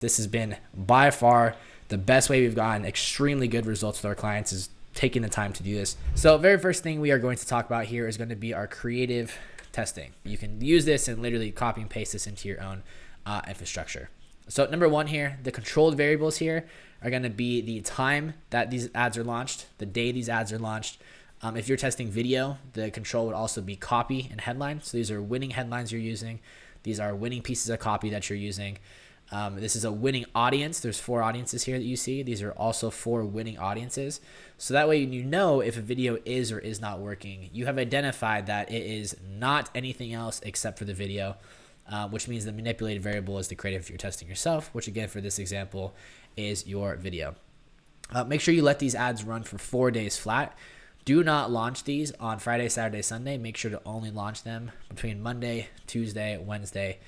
This has been by far the best way we've gotten extremely good results with our clients, is taking the time to do this. So very first thing we are going to talk about here is going to be our creative testing. You can use this and literally copy and paste this into your own infrastructure. So number one here, the controlled variables here are going to be the time that these ads are launched, the day these ads are launched. If you're testing video, the control would also be copy and headline. So these are winning headlines you're using. These are winning pieces of copy that you're using. This is a winning audience. There's 4 audiences here that you see. These are also 4 winning audiences. So that way you know if a video is or is not working. You have identified that it is not anything else except for the video, which means the manipulated variable is the creative you're testing yourself, which again for this example is your video. Make sure you let these ads run for 4 days flat. Do not launch these on Friday, Saturday, Sunday. Make sure to only launch them between Monday, Tuesday, Wednesday,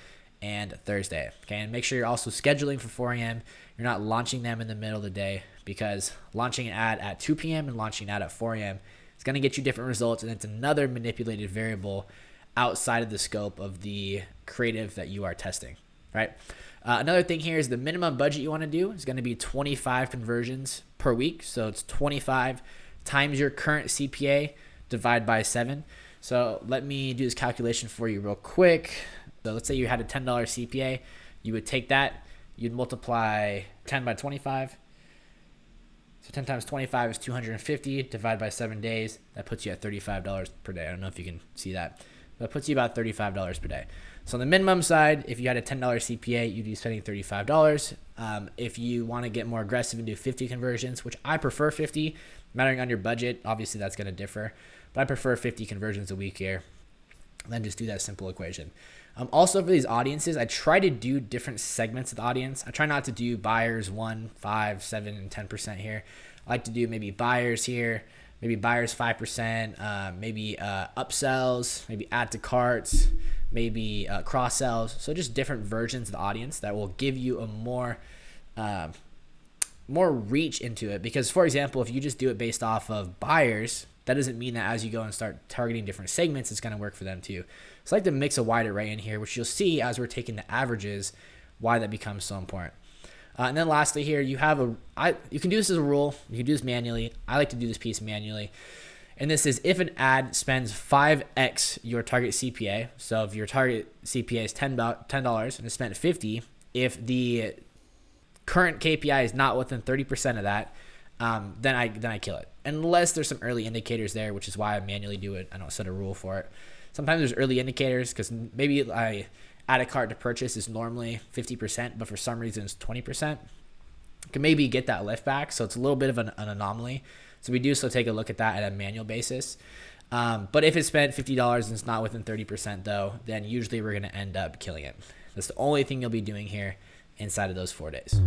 and Thursday. Okay, and make sure you're also scheduling for 4 a.m. You're not launching them in the middle of the day, because launching an ad at 2 p.m. and launching an ad at 4 a.m. is going to get you different results, and it's another manipulated variable outside of the scope of the creative that you are testing, right? Another thing here is the minimum budget you want to do is going to be 25 conversions per week. So it's 25 times your current CPA divided by 7. So let me do this calculation for you real quick. So let's say you had a $10 CPA. You would take that, you'd multiply 10 by 25. So 10 times 25 is 250 divided by 7 days. That puts you at $35 per day. I don't know if you can see that. That puts you about $35 per day. So on the minimum side, if you had a $10 CPA, you'd be spending $35. If you want to get more aggressive and do 50 conversions, which I prefer 50, mattering on your budget, obviously that's going to differ, but I prefer 50 conversions a week here. Then just do that simple equation. Also for these audiences, I try to do different segments of the audience. I try not to do buyers 1, 5, 7, and 10% here. I like to do maybe buyers here, maybe buyers 5%, maybe upsells, maybe add to carts, maybe cross sells. So just different versions of the audience that will give you a more reach into it. Because for example, if you just do it based off of buyers, that doesn't mean that as you go and start targeting different segments, it's going to work for them too. So I like to mix a wide array in here, which you'll see as we're taking the averages, why that becomes so important. And then lastly here, you have you can do this as a rule. You can do this manually. I like to do this piece manually. And this is if an ad spends 5x your target CPA. So if your target CPA is $10 and it spent 50, if the current KPI is not within 30% of that, then I kill it. Unless there's some early indicators there, which is why I manually do it. I don't set a rule for it. Sometimes there's early indicators because maybe I add a cart to purchase is normally 50%, but for some reason it's 20%. Can maybe get that lift back. So it's a little bit of an anomaly. So we do still take a look at that at a manual basis. But if it spent $50 and it's not within 30% though, then usually we're going to end up killing it. That's the only thing you'll be doing here inside of those 4 days.